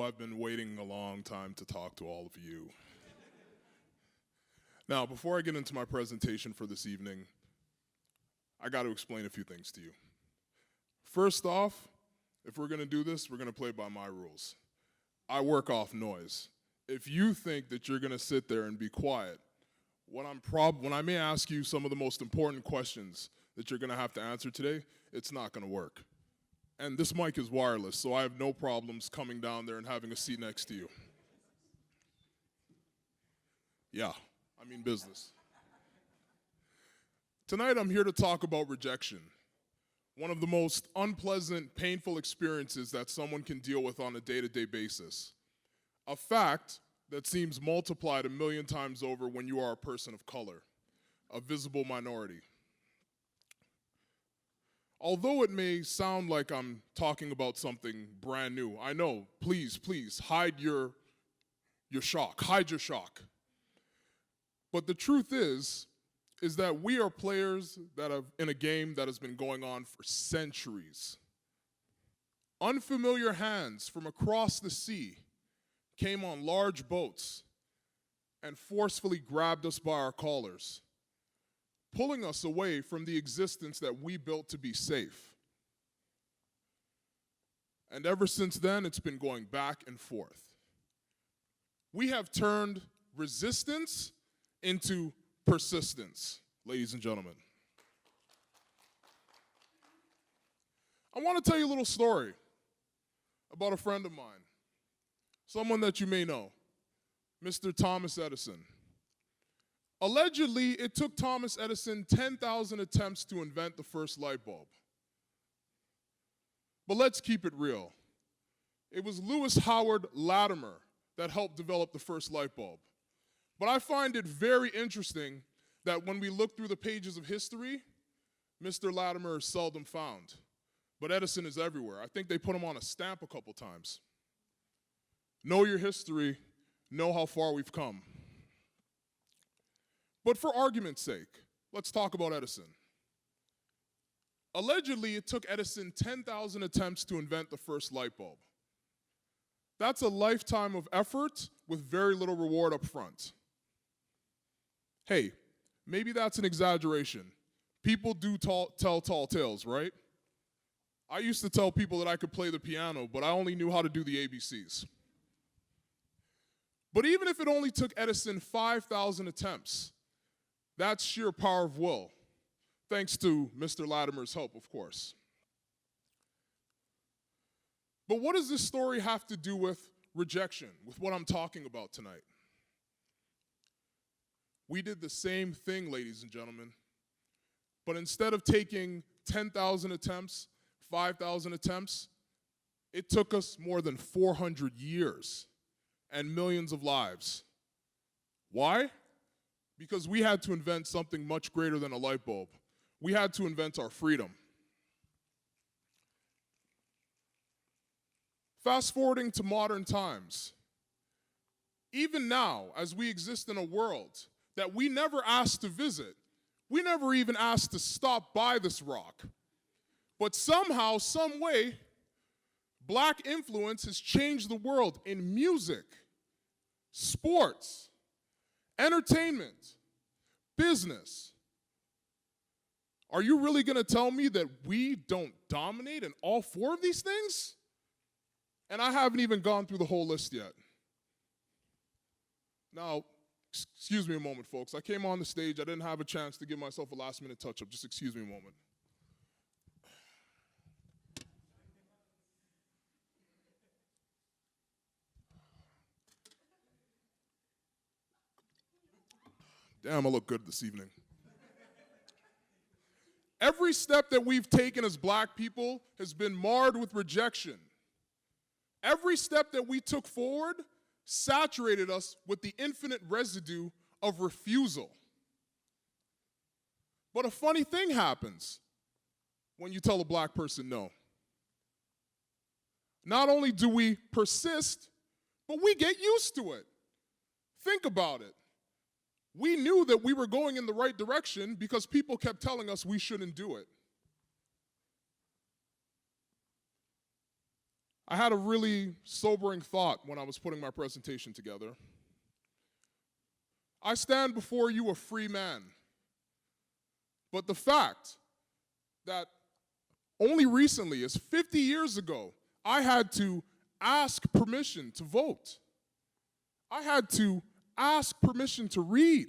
I've been waiting a long time to talk to all of you. Now, before I get into my presentation for this evening, I got to explain a few things to you. First off, if we're going to do this, we're going to play by my rules. I work off noise. If you think that you're going to sit there and be quiet, when I may ask you some of the most important questions that you're going to have to answer today, it's not going to work. And this mic is wireless, so I have no problems coming down there and having a seat next to you. Yeah, I mean business. Tonight I'm here to talk about rejection, one of the most unpleasant, painful experiences that someone can deal with on a day-to-day basis. A fact that seems multiplied a million times over when you are a person of color, a visible minority. Although it may sound like I'm talking about something brand new, I know, please, hide your shock, hide your shock. But the truth is that we are players that have in a game that has been going on for centuries. Unfamiliar hands from across the sea came on large boats and forcefully grabbed us by our collars, pulling us away from the existence that we built to be safe. And ever since then, it's been going back and forth. We have turned resistance into persistence, ladies and gentlemen. I want to tell you a little story about a friend of mine, someone that you may know, Mr. Thomas Edison. Allegedly, it took Thomas Edison 10,000 attempts to invent the first light bulb. But let's keep it real. It was Lewis Howard Latimer that helped develop the first light bulb. But I find it very interesting that when we look through the pages of history, Mr. Latimer is seldom found. But Edison is everywhere. I think they put him on a stamp a couple times. Know your history, know how far we've come. But for argument's sake, let's talk about Edison. Allegedly, it took Edison 10,000 attempts to invent the first light bulb. That's a lifetime of effort with very little reward up front. Hey, maybe that's an exaggeration. People do tell tall tales, right? I used to tell people that I could play the piano, but I only knew how to do the ABCs. But even if it only took Edison 5,000 attempts, that's sheer power of will, thanks to Mr. Latimer's help, of course. But what does this story have to do with rejection, with what I'm talking about tonight? We did the same thing, ladies and gentlemen. But instead of taking 10,000 attempts, 5,000 attempts, it took us more than 400 years and millions of lives. Why? Because we had to invent something much greater than a light bulb. We had to invent our freedom. Fast forwarding to modern times. Even now, as we exist in a world that we never asked to visit, we never even asked to stop by this rock. But somehow, some way, black influence has changed the world in music, sports, entertainment, business. Are you really going to tell me that we don't dominate in all four of these things? And I haven't even gone through the whole list yet. Now, excuse me a moment, folks. I came on the stage. I didn't have a chance to give myself a last-minute touch-up. Just excuse me a moment. Damn, I look good this evening. Every step that we've taken as black people has been marred with rejection. Every step that we took forward saturated us with the infinite residue of refusal. But a funny thing happens when you tell a black person no. Not only do we persist, but we get used to it. Think about it. We knew that we were going in the right direction because people kept telling us we shouldn't do it. I had a really sobering thought when I was putting my presentation together. I stand before you a free man. But the fact that only recently, as 50 years ago, I had to ask permission to vote. I had to ask permission to read.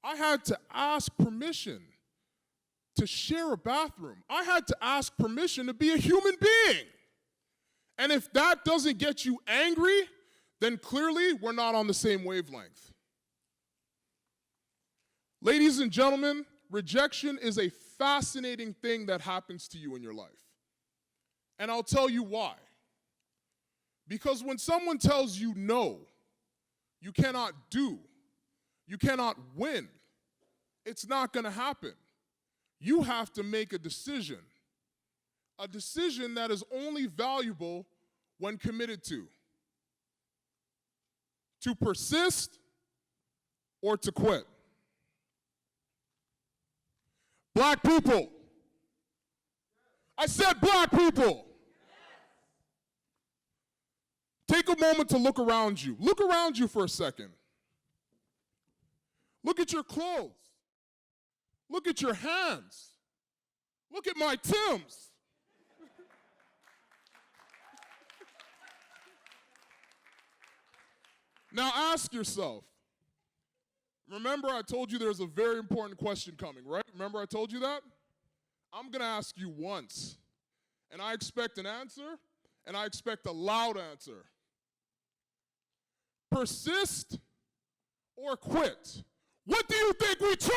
I had to ask permission to share a bathroom. I had to ask permission to be a human being. And if that doesn't get you angry, then clearly we're not on the same wavelength. Ladies and gentlemen, rejection is a fascinating thing that happens to you in your life. And I'll tell you why. Because when someone tells you no, you cannot do, you cannot win, it's not going to happen. You have to make a decision that is only valuable when committed to persist or to quit. Black people. I said black people. Take a moment to look around you. Look around you for a second. Look at your clothes. Look at your hands. Look at my Timbs. Now ask yourself, remember I told you there's a very important question coming, right? Remember I told you that? I'm going to ask you once, and I expect an answer, and I expect a loud answer. Persist or quit? What do you think we chose?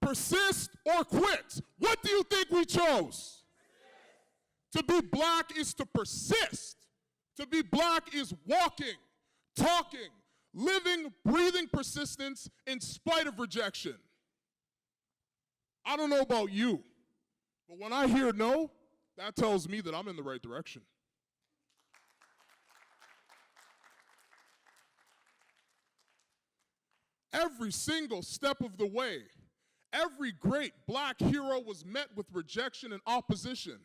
Persist or quit? What do you think we chose? To be black is to persist. To be black is walking, talking, living, breathing persistence in spite of rejection. I don't know about you, but when I hear no, that tells me that I'm in the right direction. Every single step of the way, every great black hero was met with rejection and opposition.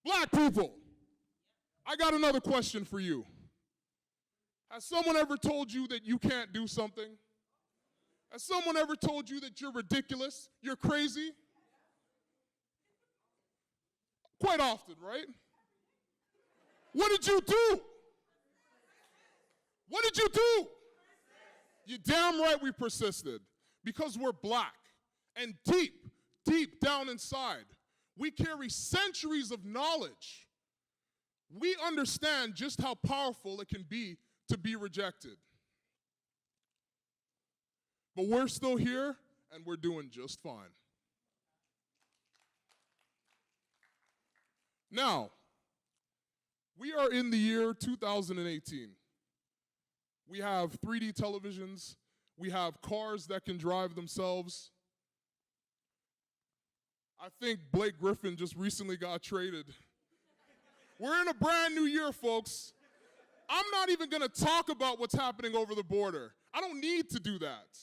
Black people, I got another question for you. Has someone ever told you that you can't do something? Has someone ever told you that you're ridiculous, you're crazy? Quite often, right? What did you do? What did you do? You're damn right we persisted, because we're black. And deep, deep down inside, we carry centuries of knowledge. We understand just how powerful it can be to be rejected. But we're still here, and we're doing just fine. Now, we are in the year 2018. We have 3D televisions. We have cars that can drive themselves. I think Blake Griffin just recently got traded. We're in a brand new year, folks. I'm not even going to talk about what's happening over the border. I don't need to do that.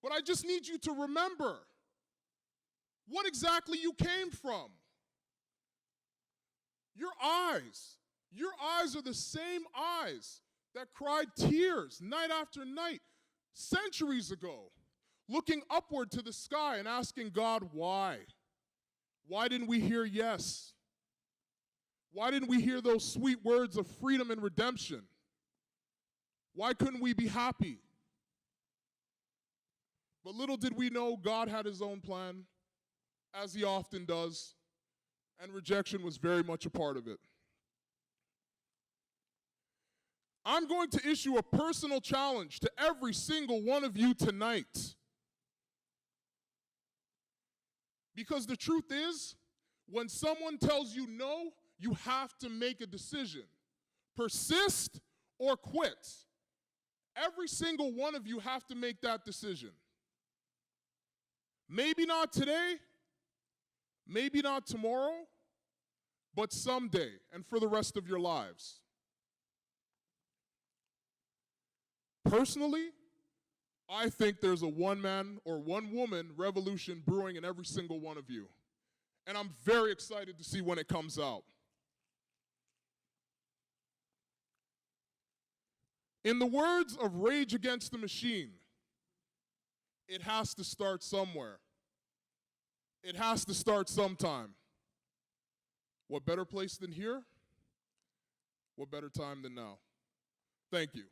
But I just need you to remember what exactly you came from. Your eyes are the same eyes that cried tears night after night, centuries ago, looking upward to the sky and asking God, why? Why didn't we hear yes? Why didn't we hear those sweet words of freedom and redemption? Why couldn't we be happy? But little did we know God had his own plan, as he often does, and rejection was very much a part of it. I'm going to issue a personal challenge to every single one of you tonight. Because the truth is, when someone tells you no, you have to make a decision. Persist or quit. Every single one of you have to make that decision. Maybe not today, maybe not tomorrow, but someday and for the rest of your lives. Personally, I think there's a one-man or one-woman revolution brewing in every single one of you. And I'm very excited to see when it comes out. In the words of Rage Against the Machine, it has to start somewhere. It has to start sometime. What better place than here? What better time than now? Thank you.